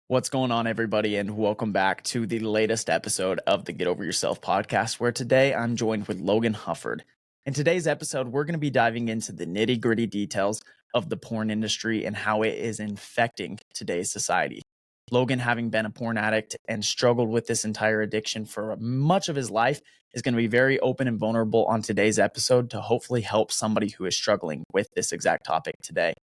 What's going on, everybody, and welcome back to the latest episode of the Get Over Yourself podcast, where today I'm joined with Logan Hufford. In today's episode, we're going to be diving into the nitty-gritty details of the porn industry and how it is infecting today's society. Logan, having been a porn addict and struggled with this entire addiction for much of his life, is going to be very open and vulnerable on today's episode to hopefully help somebody who is struggling with this exact topic today.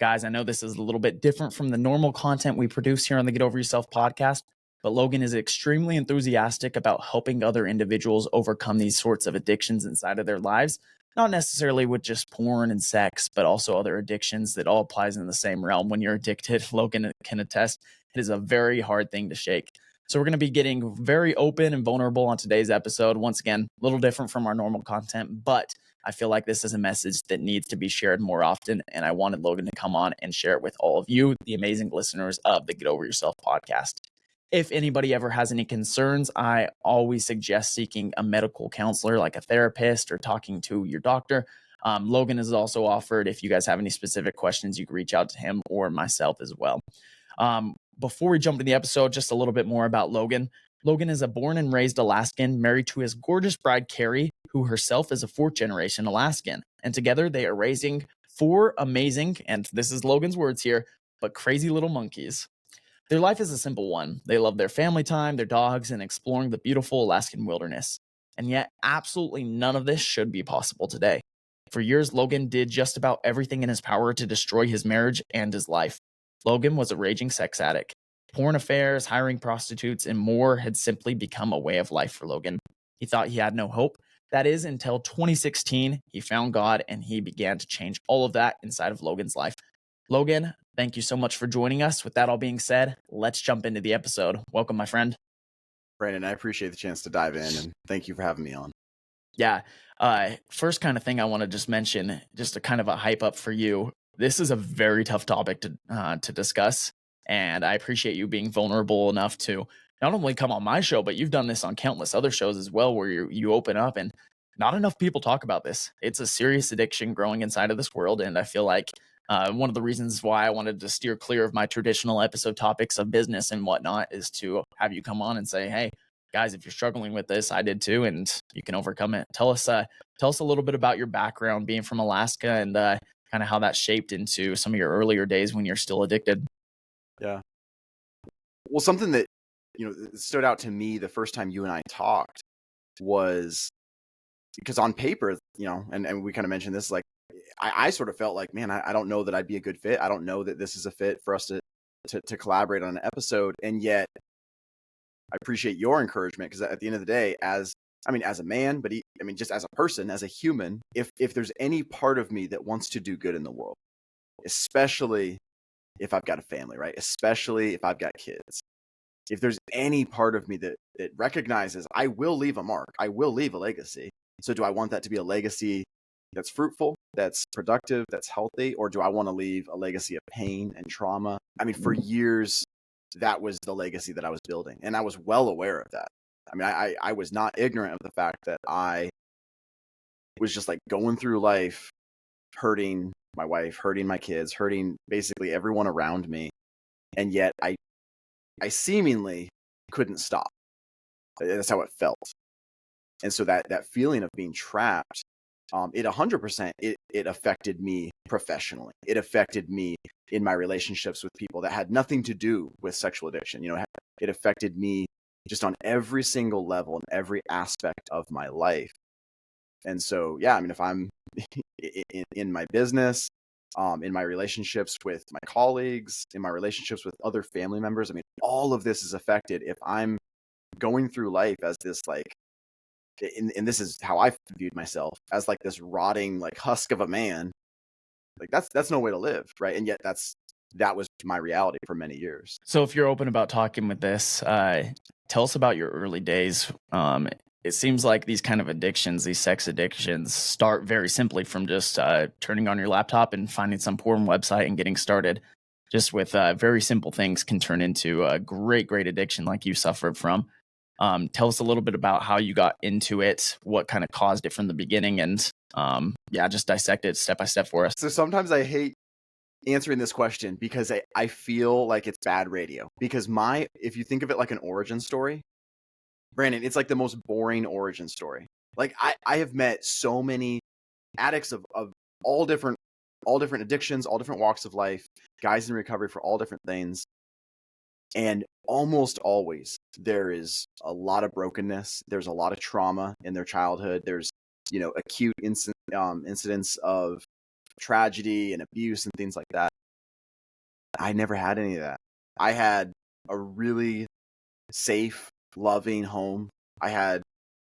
Guys, I know this is a little bit different from the normal content we produce here on the Get Over Yourself podcast, but Logan is extremely enthusiastic about helping other individuals overcome these sorts of addictions inside of their lives, not necessarily with just porn and sex, but also other addictions that all applies in the same realm. When you're addicted, Logan can attest, it is a very hard thing to shake. So we're going to be getting very open and vulnerable on today's episode. Once again, a little different from our normal content, but I feel like this is a message that needs to be shared more often, and I wanted Logan to come on and share it with all of you, the amazing listeners of the Get Over Yourself podcast. If anybody ever has any concerns, I always suggest seeking a medical counselor like a therapist or talking to your doctor. Logan is also offered, if you guys have any specific questions, you can reach out to him or myself as well. Before we jump into the episode, just a little bit more about Logan. Logan is a born and raised Alaskan, married to his gorgeous bride, Carrie, who herself is a fourth-generation Alaskan. And together they are raising 4 amazing, and this is Logan's words here, but crazy little monkeys. Their life is a simple one. They love their family time, their dogs, and exploring the beautiful Alaskan wilderness. And yet, absolutely none of this should be possible today. For years, Logan did just about everything in his power to destroy his marriage and his life. Logan was a raging sex addict. Porn affairs, hiring prostitutes, and more had simply become a way of life for Logan. He thought he had no hope. That is until 2016, he found God and he began to change all of that inside of Logan's life. Logan, thank you so much for joining us. With that all being said, let's jump into the episode. Welcome, my friend. Brandon, I appreciate the chance to dive in, and thank you for having me on. Yeah. First kind of thing I want to just mention, just a kind of a hype up for you. This is a very tough topic to discuss. And I appreciate you being vulnerable enough to not only come on my show, but you've done this on countless other shows as well, where you open up, and not enough people talk about this. It's a serious addiction growing inside of this world. And I feel like one of the reasons why I wanted to steer clear of my traditional episode topics of business and whatnot is to have you come on and say, hey, guys, if you're struggling with this, I did too, and you can overcome it. Tell us a little bit about your background being from Alaska and kind of how that shaped into some of your earlier days when you're still addicted. Yeah. Well, something that, stood out to me the first time you and I talked was because on paper, and we kind of mentioned this, like, I sort of felt like, man, I don't know that I'd be a good fit. I don't know that this is a fit for us to collaborate on an episode. And yet I appreciate your encouragement, because at the end of the day, as a man, but just as a person, as a human, if there's any part of me that wants to do good in the world, especially if I've got a family, right? Especially if I've got kids. If there's any part of me that recognizes I will leave a mark, I will leave a legacy. So do I want that to be a legacy that's fruitful, that's productive, that's healthy? Or do I want to leave a legacy of pain and trauma? For years, that was the legacy that I was building. And I was well aware of that. I was not ignorant of the fact that I was just like going through life hurting my wife, hurting my kids, hurting basically everyone around me. And yet I seemingly couldn't stop. That's how it felt. And so that feeling of being trapped, it 100%, it affected me professionally. It affected me in my relationships with people that had nothing to do with sexual addiction. It affected me just on every single level and every aspect of my life. And so, yeah, if I'm in my business, in my relationships with my colleagues, in my relationships with other family members, all of this is affected if I'm going through life as this, like, and this is how I viewed myself, as like this rotting, like, husk of a man. Like, that's no way to live, right? And yet that was my reality for many years. So if you're open about talking with this, tell us about your early days. It seems like these kind of addictions, these sex addictions, start very simply from just turning on your laptop and finding some porn website and getting started. Just with very simple things can turn into a great addiction like you suffered from. Tell us a little bit about how you got into it, what kind of caused it from the beginning, and just dissect it step by step for us. So sometimes I hate answering this question because I feel like it's bad radio. Because if you think of it like an origin story, Brandon, it's like the most boring origin story. Like I have met so many addicts of all different addictions, all different walks of life, guys in recovery for all different things. And almost always there is a lot of brokenness. There's a lot of trauma in their childhood. There's, acute incidents of tragedy and abuse and things like that. I never had any of that. I had a really safe, loving home. I had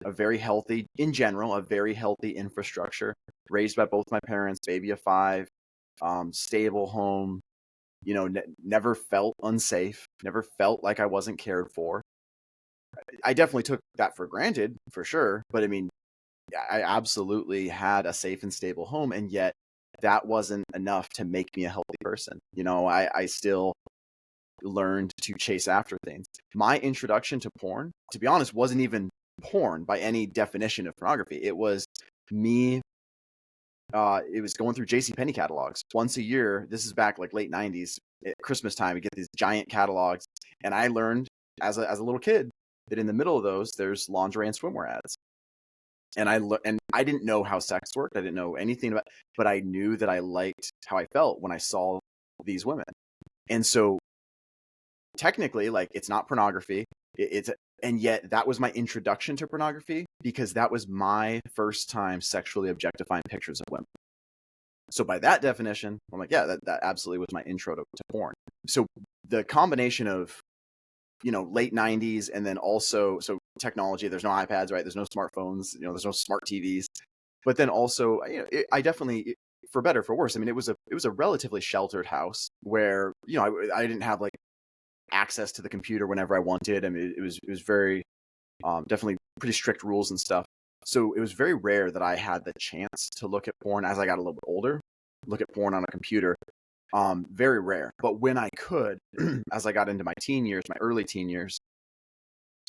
a very healthy infrastructure, raised by both my parents, baby of 5, stable home, never felt unsafe, never felt like I wasn't cared for. I definitely took that for granted, for sure. But I mean, I absolutely had a safe and stable home. And yet that wasn't enough to make me a healthy person. I still learned to chase after things. My introduction to porn, to be honest, wasn't even porn by any definition of pornography. It was me. It was going through JCPenney catalogs once a year. This is back like late 90s at Christmas time. We get these giant catalogs. And I learned as a little kid that in the middle of those, there's lingerie and swimwear ads. And I didn't know how sex worked. I didn't know anything about, but I knew that I liked how I felt when I saw these women. And so technically, like, it's not pornography. And yet that was my introduction to pornography, because that was my first time sexually objectifying pictures of women. So by that definition, I'm like, yeah, that absolutely was my intro to porn. So the combination of, late 90s and then also, so technology, there's no iPads, right? There's no smartphones, there's no smart TVs. But then also, I definitely, for better, for worse, I mean, it was a relatively sheltered house where, I didn't have like access to the computer whenever I wanted. I mean, it was very, definitely pretty strict rules and stuff. So it was very rare that I had the chance to look at porn as I got a little bit older, look at porn on a computer. Very rare. But when I could, as I got into my early teen years,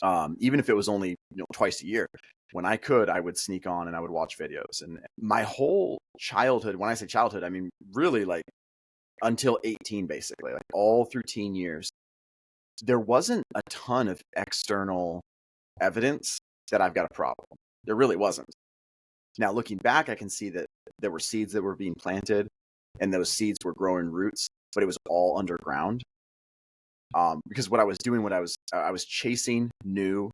even if it was only, twice a year, when I could, I would sneak on and I would watch videos. And my whole childhood, when I say childhood, I mean, really like until 18, basically, like all through teen years, there wasn't a ton of external evidence that I've got a problem. There really wasn't. Now, looking back, I can see that there were seeds that were being planted, and those seeds were growing roots, but it was all underground. Because what I was doing, I was chasing new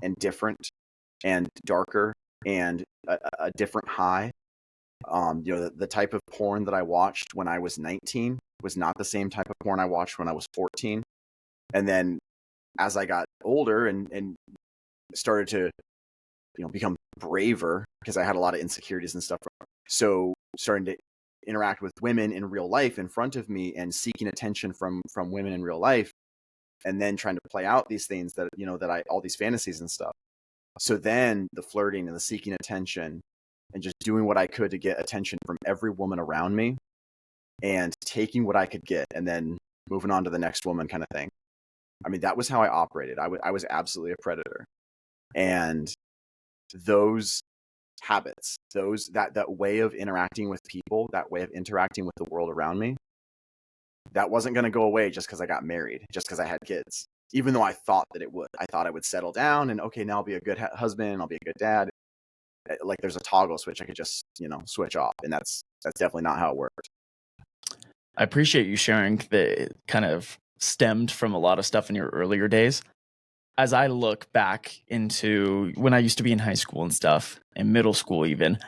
and different and darker and a different high. The type of porn that I watched when I was 19 was not the same type of porn I watched when I was 14. And then as I got older and started to, become braver, because I had a lot of insecurities and stuff. So starting to interact with women in real life in front of me and seeking attention from women in real life, and then trying to play out these things that, all these fantasies and stuff. So then the flirting and the seeking attention and just doing what I could to get attention from every woman around me and taking what I could get and then moving on to the next woman, kind of thing. I mean, that was how I operated. I was absolutely a predator. And those habits, that way of interacting with people, that way of interacting with the world around me, that wasn't going to go away just because I got married, just because I had kids. Even though I thought that it would. I thought I would settle down and, okay, now I'll be a good husband, I'll be a good dad. Like, there's a toggle switch I could just, switch off. And that's definitely not how it worked. I appreciate you sharing that it kind of stemmed from a lot of stuff in your earlier days. As I look back into when I used to be in high school and stuff, in middle school even,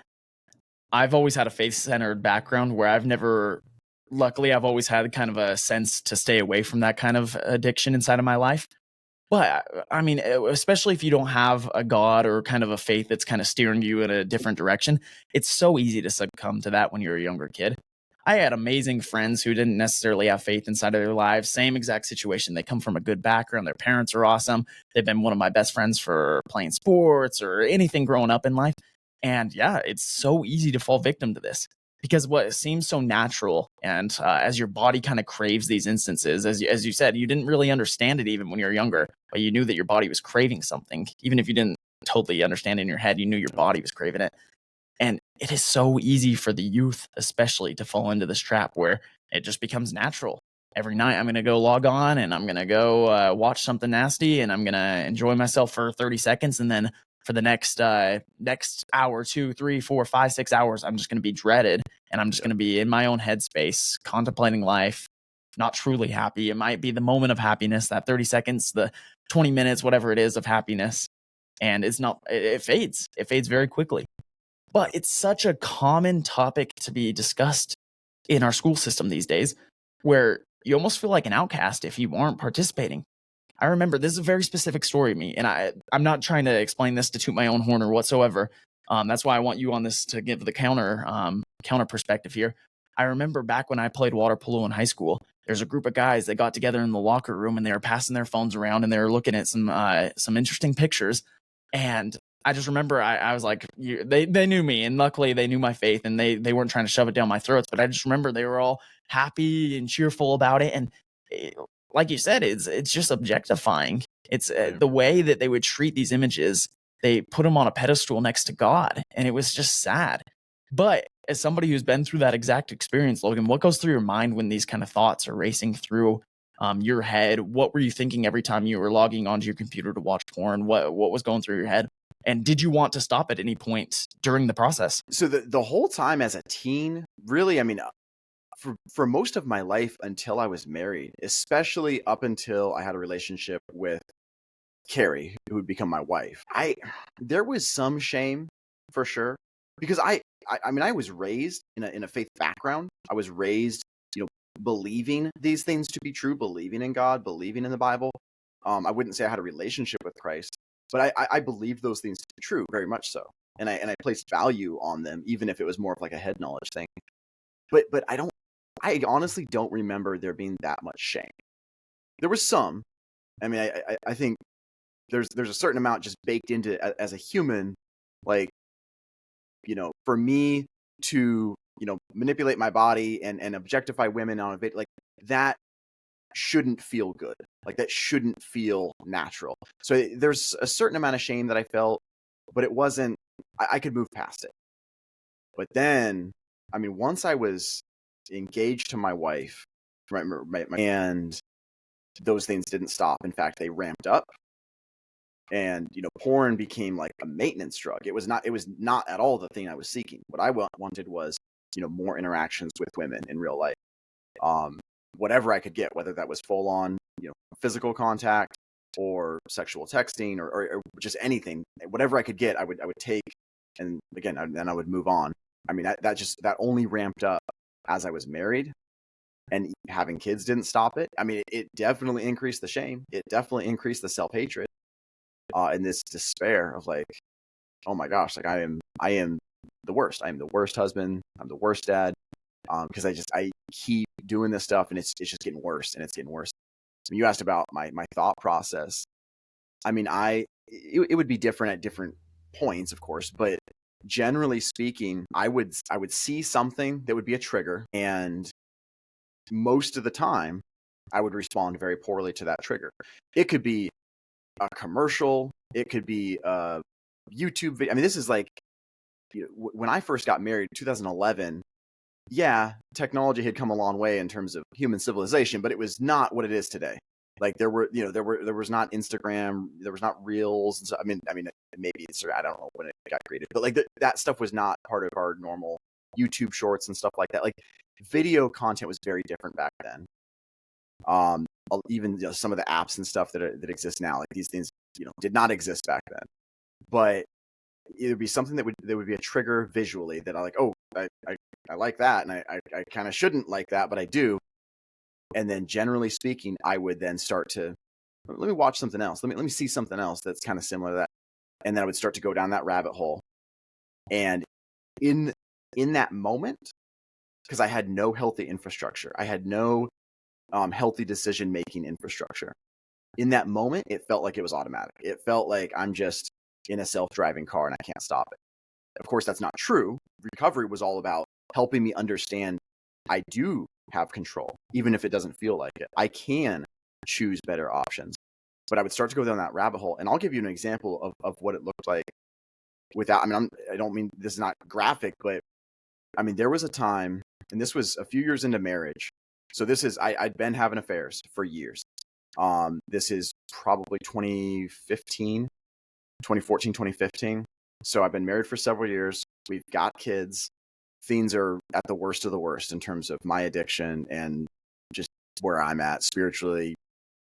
I've always had a faith-centered background where luckily I've always had kind of a sense to stay away from that kind of addiction inside of my life. But I mean, especially if you don't have a God or kind of a faith that's kind of steering you in a different direction, it's so easy to succumb to that when you're a younger kid. I had amazing friends who didn't necessarily have faith inside of their lives. Same exact situation. They come from a good background. Their parents are awesome. They've been one of my best friends for playing sports or anything growing up in life. And yeah, it's so easy to fall victim to this because what seems so natural, and as your body kind of craves these instances, as you said, you didn't really understand it even when you were younger, but you knew that your body was craving something. Even if you didn't totally understand it in your head, you knew your body was craving it. And it is so easy for the youth, especially, to fall into this trap where it just becomes natural. Every night I'm going to go log on and I'm going to go watch something nasty, and I'm going to enjoy myself for 30 seconds. And then for the next hour, 2, 3, 4, 5, 6 hours, I'm just going to be dreaded, and I'm just going to be in my own headspace, contemplating life, not truly happy. It might be the moment of happiness, that 30 seconds, the 20 minutes, whatever it is of happiness. And it's not, it fades. It fades very quickly. But it's such a common topic to be discussed in our school system these days, where you almost feel like an outcast if you aren't participating. I remember, this is a very specific story of me, and I'm not trying to explain this to toot my own horn or whatsoever. That's why I want you on this to give the counter perspective here. I remember back when I played water polo in high school, there's a group of guys that got together in the locker room, and they were passing their phones around, and they were looking at some interesting pictures. And I just remember I was like, they knew me, and luckily they knew my faith, and they weren't trying to shove it down my throats. But I just remember they were all happy and cheerful about it. And like you said, it's just objectifying. It's the way that they would treat these images. They put them on a pedestal next to God, and it was just sad. But as somebody who's been through that exact experience, Logan, what goes through your mind when these kind of thoughts are racing through your head? What were you thinking every time you were logging onto your computer to watch porn? What was going through your head? And did you want to stop at any point during the process? So the whole time as a teen, really, I mean, for most of my life until I was married, especially up until I had a relationship with Carrie, who would become my wife, there was some shame for sure, because I mean, I was raised in a faith background. I was raised, believing these things to be true, believing in God, believing in the Bible. I wouldn't say I had a relationship with Christ, but I believed those things to be true, very much so. And I placed value on them, even if it was more of like a head knowledge thing. But I honestly don't remember there being that much shame. There was some. I mean, I think there's a certain amount just baked into as a human, like, for me to, manipulate my body and objectify women on a bit, like, that shouldn't feel good. Like, that shouldn't feel natural. So there's a certain amount of shame that I felt, but it wasn't, I could move past it. But then, I mean, once I was engaged to my wife, and those things didn't stop. In fact, they ramped up. And porn became like a maintenance drug. It was not at all the thing I was seeking. What I wanted was more interactions with women in real life, whatever I could get, whether that was full on physical contact or sexual texting or just anything, whatever I could get, I would take. And again, then I would move on. I mean, that only ramped up as I was married, and having kids didn't stop it. I mean, it definitely increased the shame. It definitely increased the self-hatred, and this despair of like, oh my gosh, like I am the worst. I am the worst husband. I'm the worst dad. Because I keep doing this stuff, and it's just getting worse, and it's getting worse. You asked about my thought process. I mean, it would be different at different points, of course, but generally speaking, I would see something that would be a trigger, and most of the time I would respond very poorly to that trigger. It could be a commercial, it could be a YouTube video. I mean, this is like, when I first got married, 2011. Yeah, technology had come a long way in terms of human civilization, but it was not what it is today. Like there was not Instagram, there was not Reels. And so, I mean, maybe Instagram, I don't know when it got created, but like that stuff was not part of our normal YouTube shorts and stuff like that. Like video content was very different back then. Even some of the apps and stuff that exist now, like these things, did not exist back then. But it would be something that would be a trigger visually that I like. Oh, I like that, and I kind of shouldn't like that, but I do. And then generally speaking, I would then start to, let me watch something else. Let me see something else that's kind of similar to that. And then I would start to go down that rabbit hole. And in that moment, because I had no healthy infrastructure, I had no healthy decision-making infrastructure. In that moment, it felt like it was automatic. It felt like I'm just in a self-driving car and I can't stop it. Of course, that's not true. Recovery was all about helping me understand I do have control, even if it doesn't feel like it. I can choose better options. But I would start to go down that rabbit hole. And I'll give you an example of what it looked like without, I don't mean this is not graphic, but I mean, there was a time, and this was a few years into marriage, So this is, I'd been having affairs for years. This is probably 2014, 2015. So I've been married for several years. We've got kids. Things are at the worst of the worst in terms of my addiction and just where I'm at spiritually,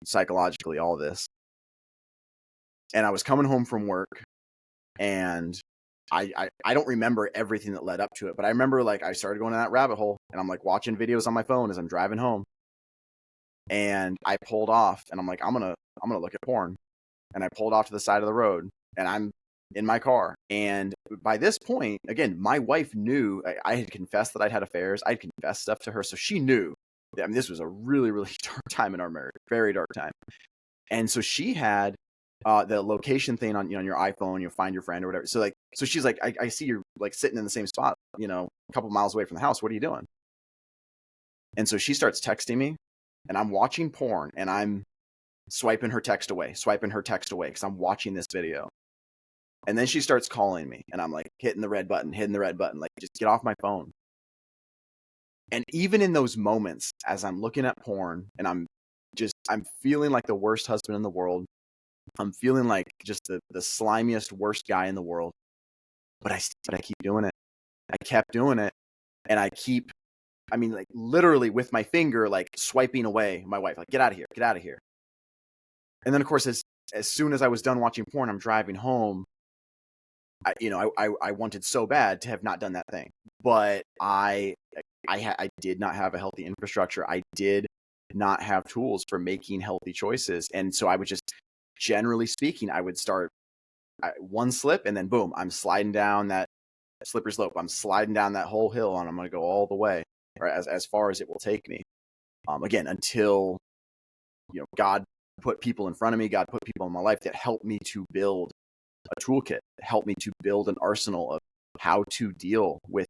psychologically, all this. And I was coming home from work, and I don't remember everything that led up to it, but I remember like I started going down that rabbit hole, and I'm like watching videos on my phone as I'm driving home. And I pulled off, and I'm like, I'm gonna look at porn. And I pulled off to the side of the road, and I'm in my car. And by this point, again, my wife knew I had confessed that I'd had affairs. I'd confessed stuff to her, so she knew that, I mean, this was a really, really dark time in our marriage, very dark time. And so she had the location thing on, on your iPhone. You'll find your friend or whatever. So like, so she's like, I see you're like sitting in the same spot, a couple miles away from the house. What are you doing? And so she starts texting me, and I'm watching porn, and I'm swiping her text away because I'm watching this video. And then she starts calling me, and I'm like hitting the red button, like, just get off my phone. And even in those moments, as I'm looking at porn, and I'm feeling like the worst husband in the world. I'm feeling like just the slimiest, worst guy in the world. But I keep doing it. I kept doing it. And like literally with my finger, like swiping away my wife, like, get out of here, get out of here. And then of course, as soon as I was done watching porn, I'm driving home. I wanted so bad to have not done that thing, but I did not have a healthy infrastructure. I did not have tools for making healthy choices. And so I would just, generally speaking, I would start one slip, and then boom, I'm sliding down that slippery slope. I'm sliding down that whole hill, and I'm going to go all the way, or as far as it will take me. Again, until, God put people in front of me, God put people in my life that helped me to build a toolkit, helped me to build an arsenal of how to deal with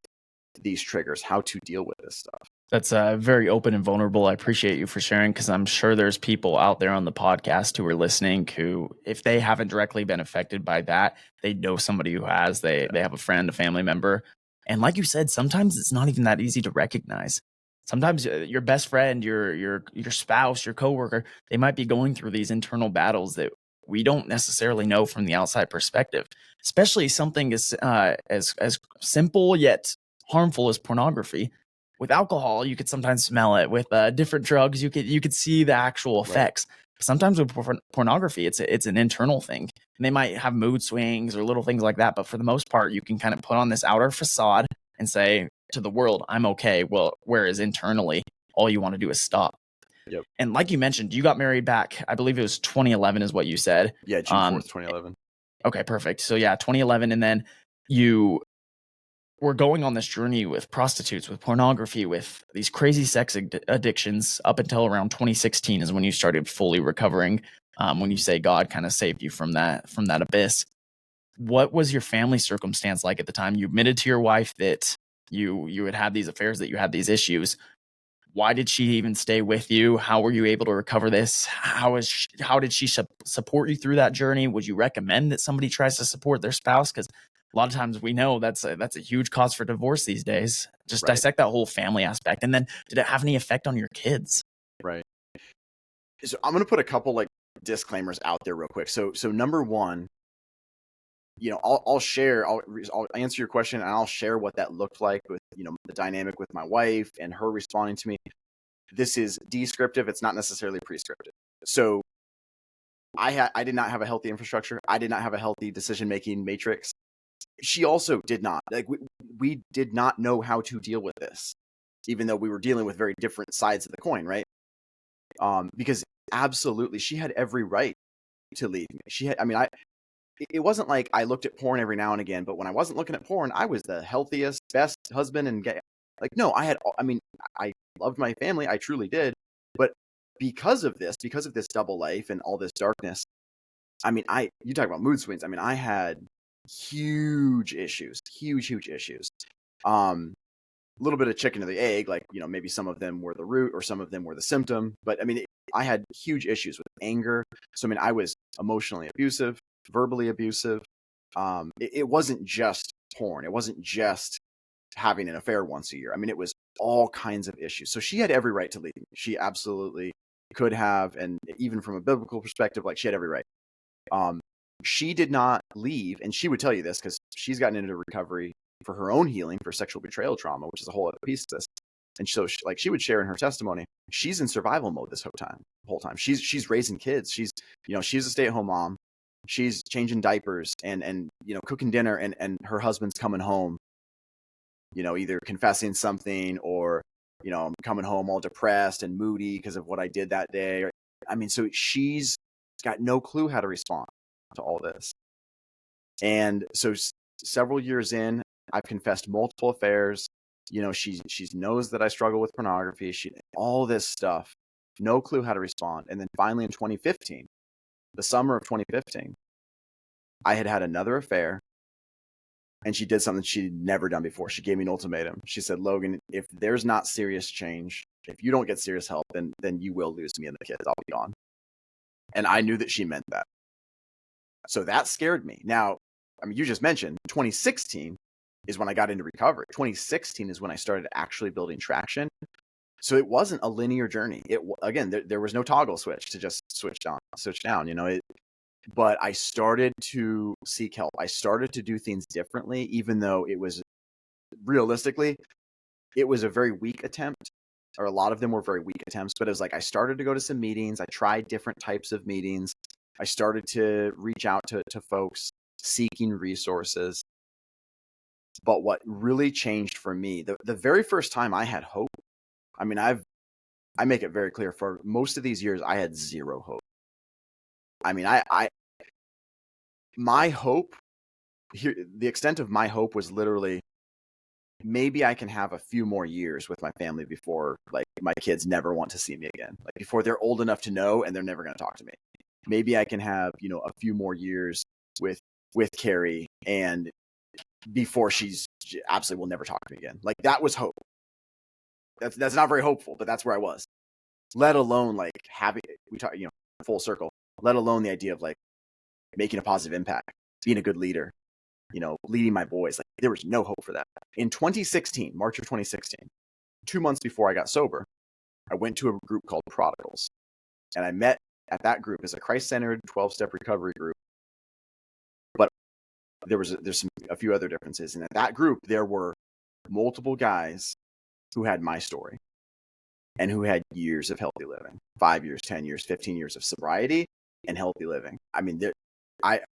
these triggers, how to deal with this stuff. That's very open and vulnerable. I appreciate you for sharing, because I'm sure there's people out there on the podcast who are listening who, if they haven't directly been affected by that, they know somebody who has. They have a friend, a family member. And like you said, sometimes it's not even that easy to recognize. Sometimes your best friend, your spouse, your coworker, they might be going through these internal battles that we don't necessarily know from the outside perspective. Especially something as simple yet harmful as pornography. With alcohol, you could sometimes smell it. With different drugs, you could see the actual effects. Right. Sometimes with pornography, it's an internal thing. And they might have mood swings or little things like that, but for the most part, you can kind of put on this outer facade and say to the world, I'm okay. Well, whereas internally, all you want to do is stop. Yep. And like you mentioned, you got married back, I believe it was 2011 is what you said. Yeah, June 4th, 2011. Okay, perfect. So yeah, 2011, and then you were going on this journey with prostitutes, with pornography, with these crazy sex addictions up until around 2016 is when you started fully recovering. When you say God kind of saved you from that abyss. What was your family circumstance like at the time? You admitted to your wife that you had these affairs, that you had these issues. Why did she even stay with you? How were you able to recover this? How did she support you through that journey? Would you recommend that somebody tries to support their spouse? Because a lot of times we know that's a huge cause for divorce these days. Just Right. Dissect that whole family aspect. And then did it have any effect on your kids? Right. So I'm going to put a couple like disclaimers out there real quick. So number one, I'll answer your question, and I'll share what that looked like with, the dynamic with my wife and her responding to me. This is descriptive. It's not necessarily prescriptive. So I did not have a healthy infrastructure. I did not have a healthy decision-making matrix. She also did not. Like we did not know how to deal with this, even though we were dealing with very different sides of the coin, right? Because absolutely, she had every right to leave me. It wasn't like I looked at porn every now and again, but when I wasn't looking at porn, I was the healthiest, best husband and gay. Like, no, I loved my family. I truly did. But because of this double life and all this darkness, you talk about mood swings. I had huge issues. A little bit of chicken or the egg, like, maybe some of them were the root or some of them were the symptom. But I had huge issues with anger. So, I was emotionally abusive, verbally abusive. It wasn't just porn. It wasn't just having an affair once a year. It was all kinds of issues. So she had every right to leave me. She absolutely could have, and even from a biblical perspective, like she had every right. She did not leave, and she would tell you this because she's gotten into recovery for her own healing for sexual betrayal trauma, which is a whole other piece to this. And so, she would share in her testimony, she's in survival mode this whole time. She's raising kids. She's a stay-at-home mom. She's changing diapers and cooking dinner, and her husband's coming home, either confessing something or coming home all depressed and moody because of what I did that day. So she's got no clue how to respond to all this. And so several years in, I've confessed multiple affairs. She knows that I struggle with pornography. All this stuff, no clue how to respond. And then finally in 2015, the summer of 2015, I had another affair, and she did something she'd never done before. She gave me an ultimatum. She said, "Logan, if there's not serious change, if you don't get serious help, then you will lose me and the kids. I'll be gone." And I knew that she meant that. So that scared me. Now, you just mentioned 2016 is when I got into recovery. 2016 is when I started actually building traction. So it wasn't a linear journey. There was no toggle switch to just switch down. But I started to seek help. I started to do things differently, even though it was realistically, it was a very weak attempt, or a lot of them were very weak attempts. But it was like I started to go to some meetings. I tried different types of meetings. I started to reach out to folks seeking resources. But what really changed for me, the very first time I had hope, I make it very clear, for most of these years, I had zero hope. My hope here, the extent of my hope was literally, maybe I can have a few more years with my family before, like, my kids never want to see me again, like before they're old enough to know and they're never going to talk to me. Maybe I can have, a few more years with Carrie, and before she absolutely will never talk to me again. Like, that was hope. That's not very hopeful, but that's where I was. Let alone like having, we talk, full circle, let alone the idea of like making a positive impact, being a good leader, leading my boys. Like, there was no hope for that. In 2016, March of 2016, 2 months before I got sober, I went to a group called Prodigals, and I met at that group as a Christ-centered 12-step recovery group. But there's a few other differences. And at that group, there were multiple guys who had my story and who had years of healthy living, 5 years, 10 years, 15 years of sobriety and healthy living.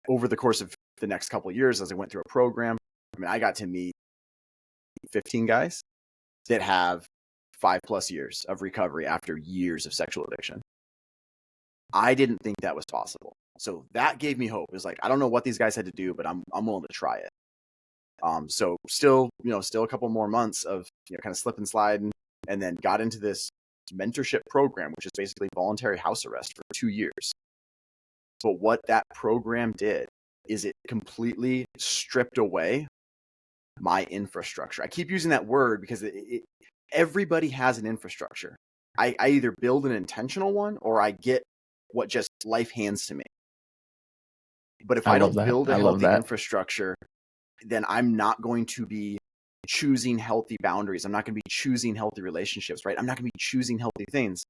Over the course of the next couple of years, as I went through a program, I got to meet 15 guys that have 5+ years of recovery after years of sexual addiction. I didn't think that was possible. So that gave me hope. It was like, I don't know what these guys had to do, but I'm willing to try it. So still a couple more months of, kind of slip and slide, and then got into this mentorship program, which is basically voluntary house arrest for 2 years. But what that program did is it completely stripped away my infrastructure. I keep using that word because everybody has an infrastructure. I either build an intentional one or I get what just life hands to me. But if I don't build a healthy infrastructure, then I'm not going to be choosing healthy boundaries. I'm not going to be choosing healthy relationships, right? I'm not going to be choosing healthy things.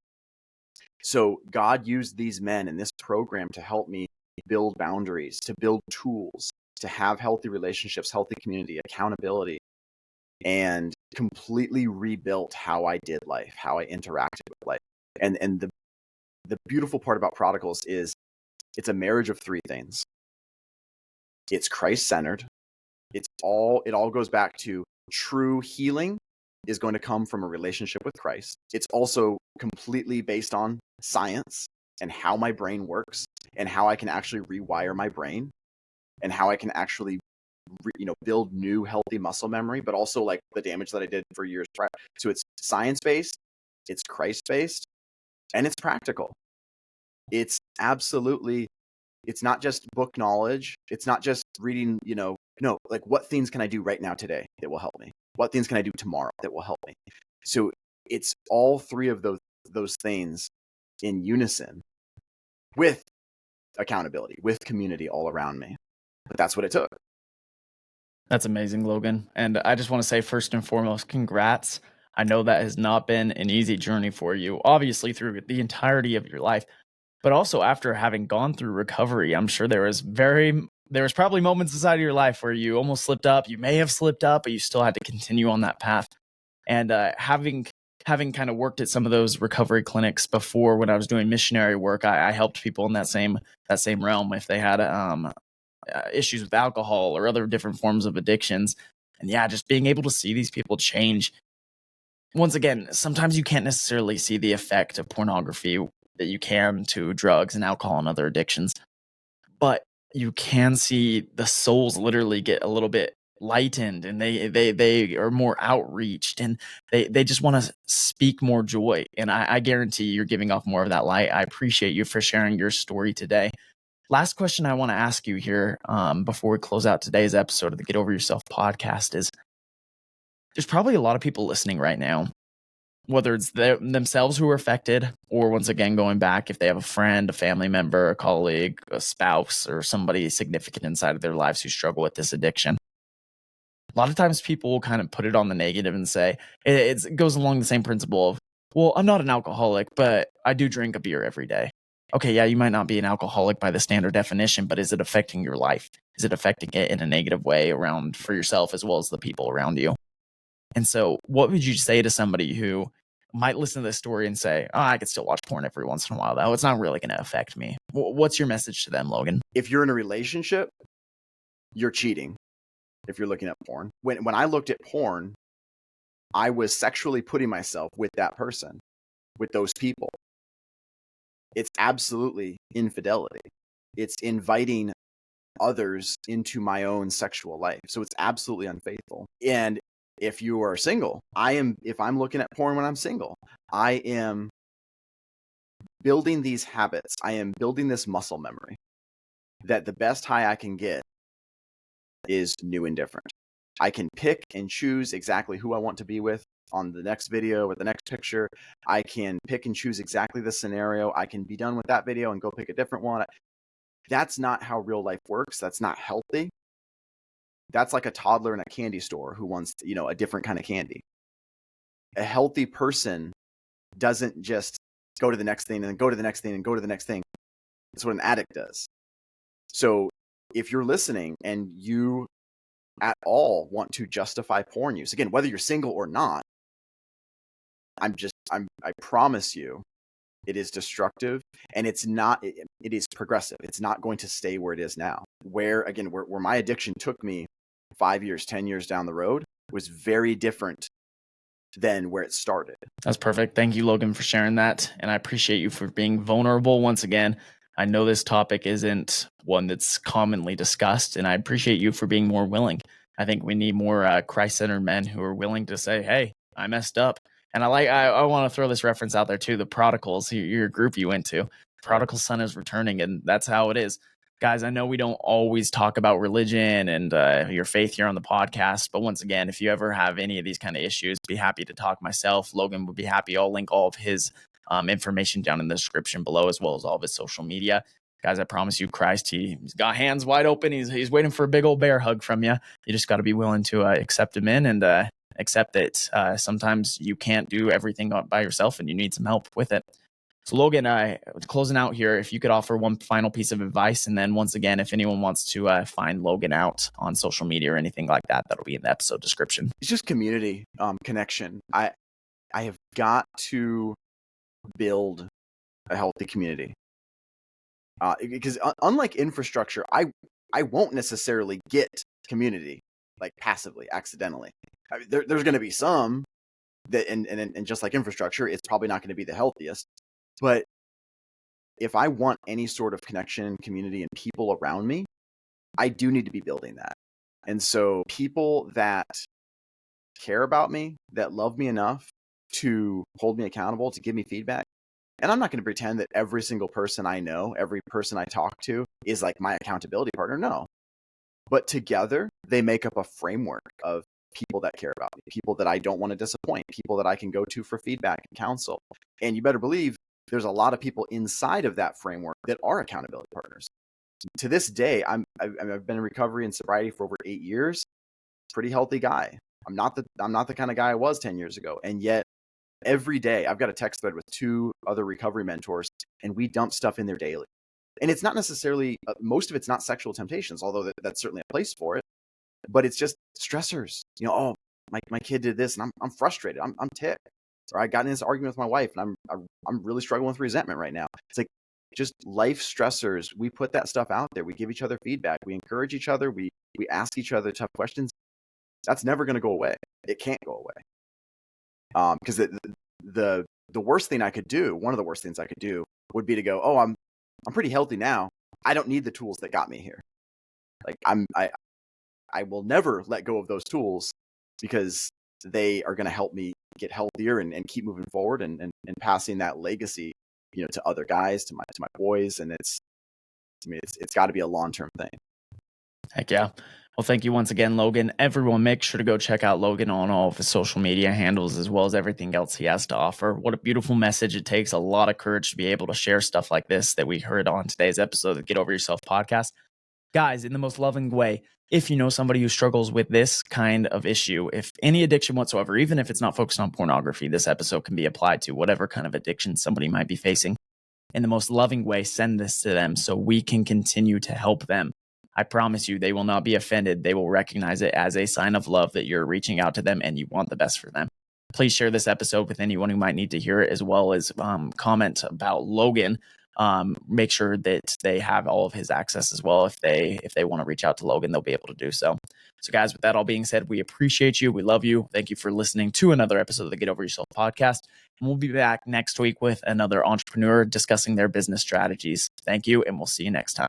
So God used these men in this program to help me build boundaries, to build tools, to have healthy relationships, healthy community, accountability, and completely rebuilt how I did life, how I interacted with life. And the beautiful part about Prodigals is it's a marriage of three things. It's Christ-centered. It all goes back to true healing is going to come from a relationship with Christ. It's also completely based on science and how my brain works and how I can actually rewire my brain and how I can actually build new healthy muscle memory, but also like the damage that I did for years prior. So it's science-based, it's Christ-based, and it's practical. It's absolutely, it's not just book knowledge. It's not just reading, no, like, what things can I do right now today that will help me? What things can I do tomorrow that will help me? So it's all three of those things in unison with accountability, with community all around me. But that's what it took. That's amazing, Logan. And I just want to say, first and foremost, congrats I know that has not been an easy journey for you, obviously through the entirety of your life, but also after having gone through recovery. I'm sure there was probably moments inside of your life where you almost slipped up. You may have slipped up, but you still had to continue on that path. And having kind of worked at some of those recovery clinics before when I was doing missionary work, I helped people in that same realm if they had issues with alcohol or other different forms of addictions. And yeah, just being able to see these people change. Once again, sometimes you can't necessarily see the effect of pornography that you can to drugs and alcohol and other addictions, but you can see the souls literally get a little bit lightened, and they are more outreached, and they just want to speak more joy. And I guarantee you're giving off more of that light. I appreciate you for sharing your story today. Last question I want to ask you here, before we close out today's episode of the Get Over Yourself podcast is, there's probably a lot of people listening right now, whether it's themselves who are affected, or once again, going back, if they have a friend, a family member, a colleague, a spouse, or somebody significant inside of their lives who struggle with this addiction. A lot of times people will kind of put it on the negative and say, it goes along the same principle of, well, I'm not an alcoholic, but I do drink a beer every day. Okay, yeah, you might not be an alcoholic by the standard definition, but is it affecting your life? Is it affecting it in a negative way around for yourself as well as the people around you? And so, what would you say to somebody who might listen to this story and say, "Oh, I could still watch porn every once in a while, though. It's not really going to affect me." What's your message to them, Logan? If you're in a relationship, you're cheating if you're looking at porn. When I looked at porn, I was sexually putting myself with that person, with those people. It's absolutely infidelity. It's inviting others into my own sexual life. So it's absolutely unfaithful. And if you are single, if I'm looking at porn when I'm single, I am building these habits. I am building this muscle memory that the best high I can get is new and different. I can pick and choose exactly who I want to be with on the next video or the next picture. I can pick and choose exactly the scenario. I can be done with that video and go pick a different one. That's not how real life works. That's not healthy. That's like a toddler in a candy store who wants, a different kind of candy. A healthy person doesn't just go to the next thing and then go to the next thing and go to the next thing. That's what an addict does. So if you're listening and you at all want to justify porn use, again, whether you're single or not, I promise you, it is destructive, and it's not, it is progressive. It's not going to stay where it is now. Where my addiction took me 5 years, 10 years down the road was very different than where it started. That's perfect. Thank you, Logan, for sharing that. And I appreciate you for being vulnerable once again. I know this topic isn't one that's commonly discussed, and I appreciate you for being more willing. I think we need more Christ-centered men who are willing to say, hey, I messed up. And I want to throw this reference out there too. The prodigals, your group you went to, prodigal son is returning, and that's how it is. Guys, I know we don't always talk about religion and your faith here on the podcast, but once again, if you ever have any of these kind of issues, be happy to talk myself. Logan would be happy. I'll link all of his information down in the description below, as well as all of his social media. Guys, I promise you, Christ, he's got hands wide open. He's waiting for a big old bear hug from you. You just got to be willing to accept him in and accept that sometimes you can't do everything by yourself and you need some help with it. So Logan, closing out here, if you could offer one final piece of advice, and then once again, if anyone wants to find Logan out on social media or anything like that, that'll be in the episode description. It's just community connection. I have got to build a healthy community because unlike infrastructure, I won't necessarily get community like passively, accidentally. I mean, there's going to be some that, and just like infrastructure, it's probably not going to be the healthiest. But if I want any sort of connection, community, and people around me, I do need to be building that. And so people that care about me, that love me enough to hold me accountable, to give me feedback. And I'm not going to pretend that every single person I know, every person I talk to is like my accountability partner. No. But together, they make up a framework of people that care about me, people that I don't want to disappoint, people that I can go to for feedback and counsel. And you better believe there's a lot of people inside of that framework that are accountability partners. To this day, I've been in recovery and sobriety for over 8 years. Pretty healthy guy. I'm not the kind of guy I was 10 years ago. And yet every day I've got a text thread with 2 other recovery mentors, and we dump stuff in there daily. And it's not necessarily, most of it's not sexual temptations, although that's certainly a place for it, but it's just stressors. Oh, my kid did this and I'm frustrated. I'm ticked. Or I got in this argument with my wife and I'm really struggling with resentment right now. It's like just life stressors. We put that stuff out there. We give each other feedback. We encourage each other. We ask each other tough questions. That's never going to go away. It can't go away. Because the worst thing I could do, one of the worst things I could do, would be to go, oh, I'm pretty healthy now. I don't need the tools that got me here. Like I will never let go of those tools because they are going to help me get healthier and keep moving forward and passing that legacy, to other guys, to my boys. And it's got to be a long-term thing. Heck yeah. Well, thank you once again, Logan. Everyone, make sure to go check out Logan on all of his social media handles, as well as everything else he has to offer. What a beautiful message. It takes a lot of courage to be able to share stuff like this that we heard on today's episode of the Get Over Yourself podcast. Guys, in the most loving way, if you know somebody who struggles with this kind of issue, if any addiction whatsoever, even if it's not focused on pornography, this episode can be applied to whatever kind of addiction somebody might be facing. In the most loving way, send this to them so we can continue to help them. I promise you, they will not be offended. They will recognize it as a sign of love that you're reaching out to them and you want the best for them. Please share this episode with anyone who might need to hear it, as well as comment about Logan. Make sure that they have all of his access as well. If they want to reach out to Logan, they'll be able to do so. So guys, with that all being said, we appreciate you. We love you. Thank you for listening to another episode of the Get Over Yourself podcast. And we'll be back next week with another entrepreneur discussing their business strategies. Thank you, and we'll see you next time.